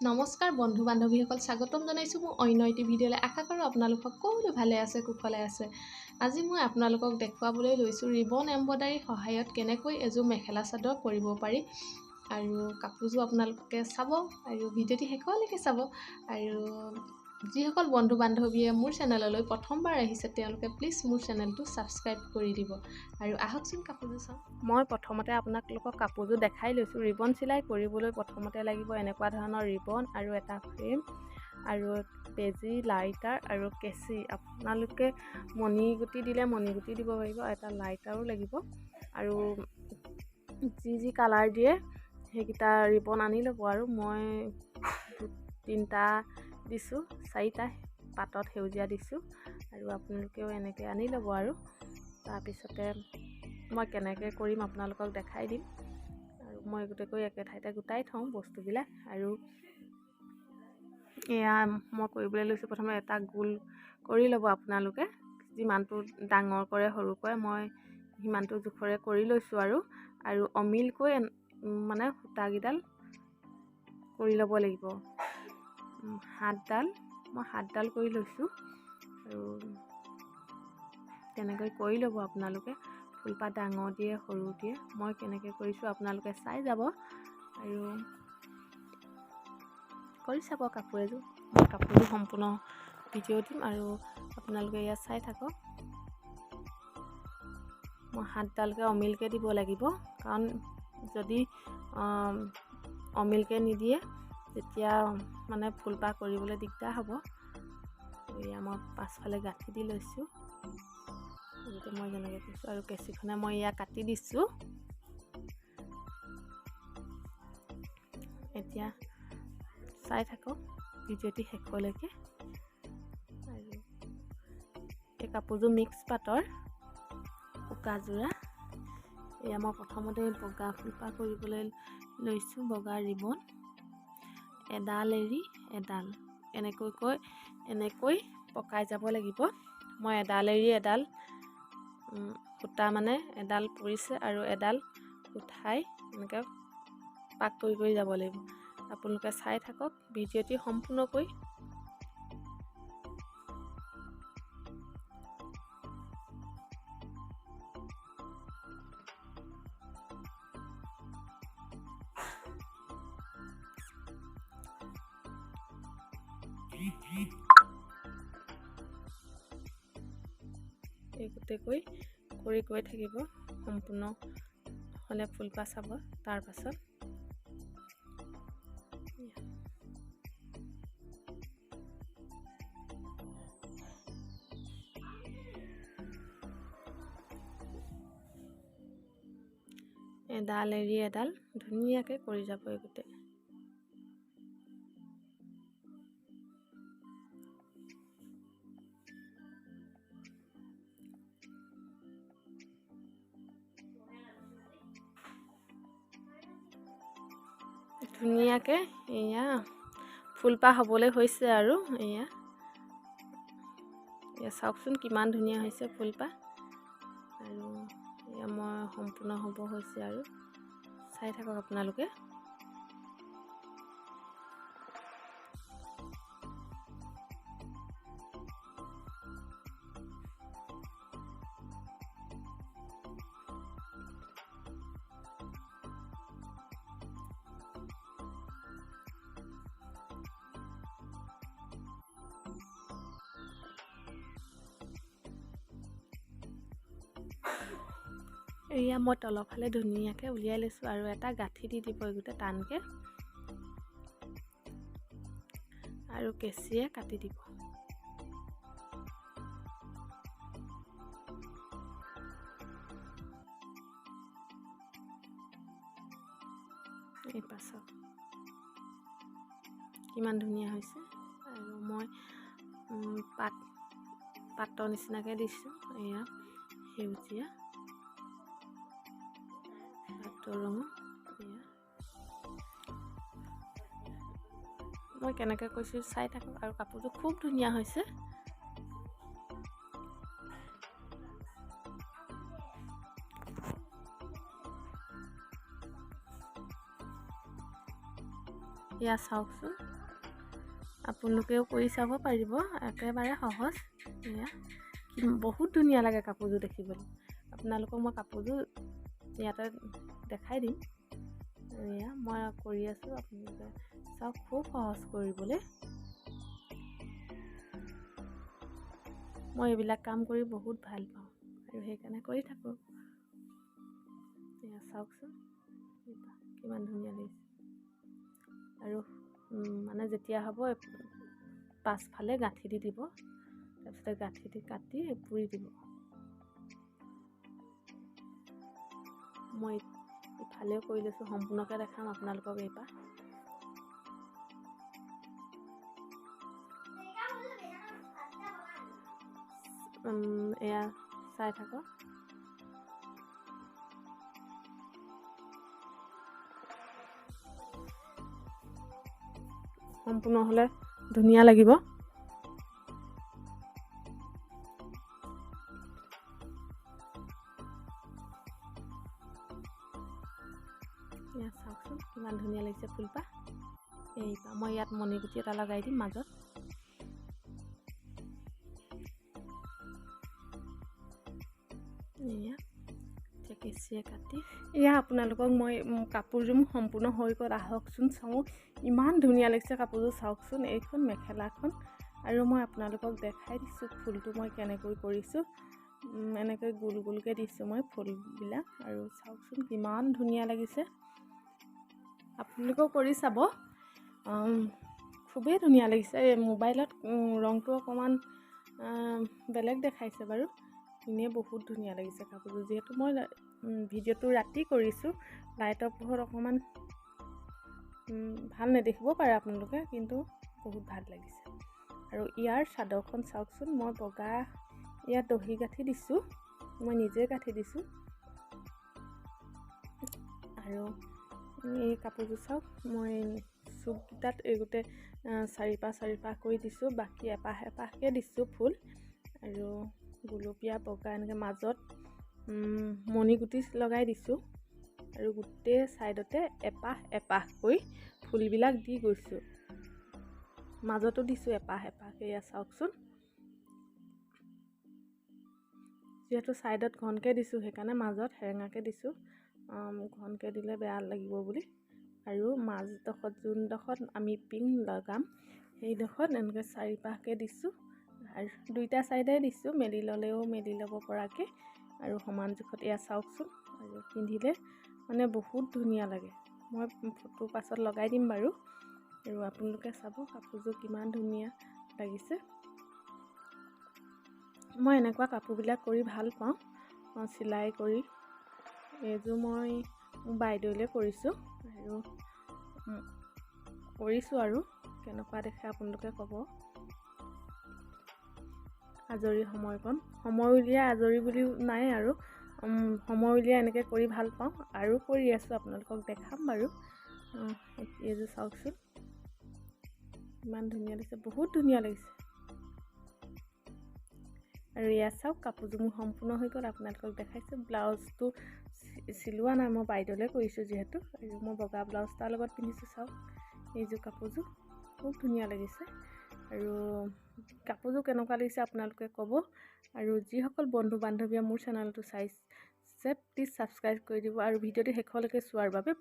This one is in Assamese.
নমস্কাৰ বন্ধু বান্ধৱীসকল, স্বাগতম জনাইছোঁ মোৰ অন্য এটি ভিডিঅ'লৈ। আশা কৰোঁ আপোনালোক সকলো ভালে আছে, কুশলে আছে। আজি মই আপোনালোকক দেখুৱাবলৈ লৈছোঁ ৰিবন এম্ব্ৰইডাৰীৰ সহায়ত কেনেকৈ এযোৰ মেখেলা চাদৰ কৰিব পাৰি। আৰু কাপোৰযোৰ আপোনালোকে চাব আৰু ভিডিঅ'টি শেষলৈকে চাব। আৰু যিসকল বন্ধু বান্ধৱীয়ে মোৰ চেনেললৈ প্ৰথমবাৰ আহিছে তেওঁলোকে প্লিজ মোৰ চেনেলটো ছাবস্ক্ৰাইব কৰি দিব। আৰু আহকচোন কাপোৰযোৰ চাওঁ। মই প্ৰথমতে আপোনালোকক কাপোৰযোৰ দেখাই লৈছোঁ। ৰিবন চিলাই কৰিবলৈ প্ৰথমতে লাগিব এনেকুৱা ধৰণৰ ৰিবন আৰু এটা ফ্ৰেম আৰু বেজি, লাইটাৰ আৰু কেঁচি। আপোনালোকে মণিগুটি দিলে মণিগুটি দিব পাৰিব, এটা লাইটাৰো লাগিব। আৰু যি কালাৰ দিয়ে সেইকেইটা ৰিবন আনি ল'ব। আৰু মই 3টা দিছোঁ, 4টা পাতত সেউজীয়া দিছোঁ। আৰু আপোনালোকেও এনেকৈ আনি ল'ব। আৰু তাৰপিছতে মই কেনেকৈ কৰিম আপোনালোকক দেখাই দিম। আৰু মই গোটেইকৈ একে ঠাইতে গোটাই থওঁ বস্তুবিলাক। আৰু এয়া মই কৰিবলৈ লৈছোঁ। প্ৰথমে এটা গোল কৰি ল'ব আপোনালোকে, যিমানটো ডাঙৰ কৰে সৰু কৰে মই সিমানটো জোখৰে কৰি লৈছোঁ। আৰু অমিলকৈ মানে সূতাকেইডাল কৰি ল'ব লাগিব। 7ডাল মই 7ডাল কৰি লৈছোঁ। আৰু তেনেকৈ কৰি ল'ব আপোনালোকে। ফুলপাহ ডাঙৰ দিয়ে সৰু দিয়ে, মই কেনেকৈ কৰিছোঁ আপোনালোকে চাই যাব আৰু কৰি চাব কাপোৰ এযোৰ। মই কাপোৰযোৰ সম্পূৰ্ণ ভিডিঅ' দিম আৰু আপোনালোকে ইয়াত চাই থাকক। মই 7ডালকৈ অমিলকৈ দিব লাগিব, কাৰণ যদি অমিলকৈ নিদিয়ে তেতিয়া মানে ফুলপাহ কৰিবলৈ দিগদাৰ হ'ব। এয়া মই পাছফালে গাঁঠি দি লৈছোঁ, এইটো মই যেনেকৈ কৈছোঁ। আৰু কেঁচিখনে মই এয়া কাটি দিছোঁ। এতিয়া চাই থাকক ভিডিঅ'টি শেষলৈকে। আৰু এই কাপোৰযোৰ মিক্স পাটৰ উকাযোৰা। এয়া মই প্ৰথমতে বগা ফুলপাহ কৰিবলৈ লৈছোঁ। বগা ৰিবন এডাল এৰি এডাল এনেকৈ পকাই যাব লাগিব। মই এডাল এৰি এডাল সূতা মানে এডাল পৰিছে আৰু এডাল উঠাই এনেকৈ পাক কৰি যাব লাগিব। আপোনালোকে চাই থাকক ভিডিঅ'টি সম্পূৰ্ণকৈ। এই গোটেইকৈ কৰি গৈ থাকিব, সম্পূৰ্ণ হ'লে ফুলপাহ চাব। তাৰ পাছত এডাল এৰি এডাল ধুনীয়াকৈ কৰি যাব এই গোটেই। ধুনীয়াকৈ এয়া ফুলপাহ হ'বলৈ হৈছে। আৰু এয়া চাওকচোন কিমান ধুনীয়া হৈছে ফুলপাহ। আৰু এয়া মই সম্পূৰ্ণ হ'ব হৈছে আৰু চাই থাকক আপোনালোকে। এয়া মই তলৰ ফালে ধুনীয়াকৈ উলিয়াই লৈছোঁ। আৰু এটা গাঁঠি দি দিব গোটেই টানকৈ, আৰু কেঁচিয়ে কাটি দিব। এই পাছত কিমান ধুনীয়া হৈছে। আৰু মই পাতৰ নিচিনাকৈ দিছোঁ। এয়া সেউজীয়া পাতৰ ৰঙৰ। এয়া মই কেনেকৈ কৈছোঁ চাই থাকক। আৰু কাপোৰযোৰ খুব ধুনীয়া হৈছে। এয়া চাওকচোন, আপোনালোকেও কৰি চাব পাৰিব, একেবাৰে সহজ। এয়া বহুত ধুনীয়া লাগে কাপোৰযোৰ দেখিবলৈ। আপোনালোকক মই কাপোৰযোৰ ইয়াতে দেখাই দিম। এয়া মই কৰি আছোঁ, আপোনালোকে চাওক, খুব সহজ কৰিবলৈ। মই এইবিলাক কাম কৰি বহুত ভাল পাওঁ আৰু সেইকাৰণে কৰি থাকোঁ। এয়া চাওকচোন কিমান ধুনীয়া লাগিছে। আৰু মানে যেতিয়া হ'ব পাছফালে গাঁঠি দি দিব, তাৰপিছতে গাঁঠি দি কাটি পুৰি দিব। মই ইফালেও কৰি লৈছোঁ, সম্পূৰ্ণকৈ দেখাম আপোনালোকক এইবাৰ। এয়া চাই থাকক। সম্পূৰ্ণ হ'লে ধুনীয়া লাগিব। এয়া চাওকচোন কিমান ধুনীয়া লাগিছে ফুলপাহ। এইবাৰ মই ইয়াত মণিগুটি এটা লগাই দিম মাজত। এয়া কেঁচিয়ে কাটি এয়া আপোনালোকক মই কাপোৰযোৰ মোৰ সম্পূৰ্ণ হৈ গ'ল, আহকচোন চাওঁ। ইমান ধুনীয়া লাগিছে কাপোৰযোৰ, চাওকচোন এইখন মেখেলাখন। আৰু মই আপোনালোকক দেখাই দিছোঁ ফুলটো মই কেনেকৈ কৰিছোঁ। এনেকৈ গোল গোলকৈ দিছোঁ মই ফুলবিলাক, আৰু চাওকচোন কিমান ধুনীয়া লাগিছে। আপোনালোকেও কৰি চাব, খুবেই ধুনীয়া লাগিছে। এই মোবাইলত ৰংটো অকণমান বেলেগ দেখাইছে বাৰু, এনেই বহুত ধুনীয়া লাগিছে কাপোৰযোৰ। যিহেতু মই ভিডিঅ'টো ৰাতি কৰিছোঁ, লাইটৰ পোহৰত অকণমান ভাল নেদেখিব পাৰে আপোনালোকে, কিন্তু বহুত ভাল লাগিছে। আৰু ইয়াৰ চাদৰখন চাওকচোন, মই বগা ইয়াত দহি গাঁঠি দিছোঁ, মই নিজে গাঁঠি দিছোঁ। আৰু এই কাপোৰযোৰ চাওক, মই চুককেইটাত এই গোটেই 4পাহ কৰি দিছোঁ, বাকী এপাহ এপাহকৈ দিছোঁ ফুল। আৰু গুলপীয়া বগা এনেকৈ মাজত মণিগুটি লগাই দিছোঁ, আৰু গোটেই ছাইডতে এপাহ এপাহকৈ ফুলবিলাক দি গৈছোঁ। মাজতো দিছোঁ এপাহ এপাহকৈ। এয়া চাওকচোন, যিহেতু ছাইডত ঘনকৈ দিছোঁ সেইকাৰণে মাজত সেৰেঙাকৈ দিছোঁ, ঘনকৈ দিলে বেয়া লাগিব বুলি। আৰু মাজডোখৰত যোনডোখৰত আমি পিং লগাম সেইডোখৰত এনেকৈ 4পাহকৈ দিছোঁ, আৰু দুইটা ছাইডে দিছোঁ, মেলি ল'লেও মেলি ল'ব পৰাকৈ, আৰু সমান জোখত। এয়া চাওকচোন, আৰু পিন্ধিলে মানে বহুত ধুনীয়া লাগে। মই ফটো পাছত লগাই দিম বাৰু, আৰু আপোনালোকে চাব কাপোৰযোৰ কিমান ধুনীয়া লাগিছে। মই এনেকুৱা কাপোৰবিলাক কৰি ভাল পাওঁ, চিলাই কৰি। এইযোৰ মই বাইদেউলৈ কৰিছোঁ, আৰু কেনেকুৱা দেখে আপোনালোকে ক'ব। আজৰি সময়কণ সময় উলিয়াই, আজৰি বুলি নাই আৰু সময় উলিয়াই এনেকৈ কৰি ভাল পাওঁ, আৰু কৰি আছোঁ, আপোনালোকক দেখাম বাৰু। এইযোৰ চাওকচোন ইমান ধুনীয়া লাগিছে, বহুত ধুনীয়া লাগিছে। আৰু ইয়াত চাওক, কাপোৰযোৰ মোৰ সম্পূৰ্ণ হৈ গ'ল, আপোনালোকক দেখাইছোঁ। ব্লাউজটো চিলোৱা নাই, মই বাইদেউলৈ কৰিছোঁ যিহেতু, আৰু মই বগা ব্লাউজ তাৰ লগত পিন্ধিছোঁ। চাওক এইযোৰ কাপোৰযোৰ খুব ধুনীয়া লাগিছে। আৰু কাপোৰযোৰ কেনেকুৱা লাগিছে আপোনালোকে ক'ব। আৰু যিসকল বন্ধু বান্ধৱীয়ে মোৰ চেনেলটো চাইছে প্লিজ ছাবস্ক্ৰাইব কৰি দিব, আৰু ভিডিঅ'টো শেষলৈকে চোৱাৰ বাবে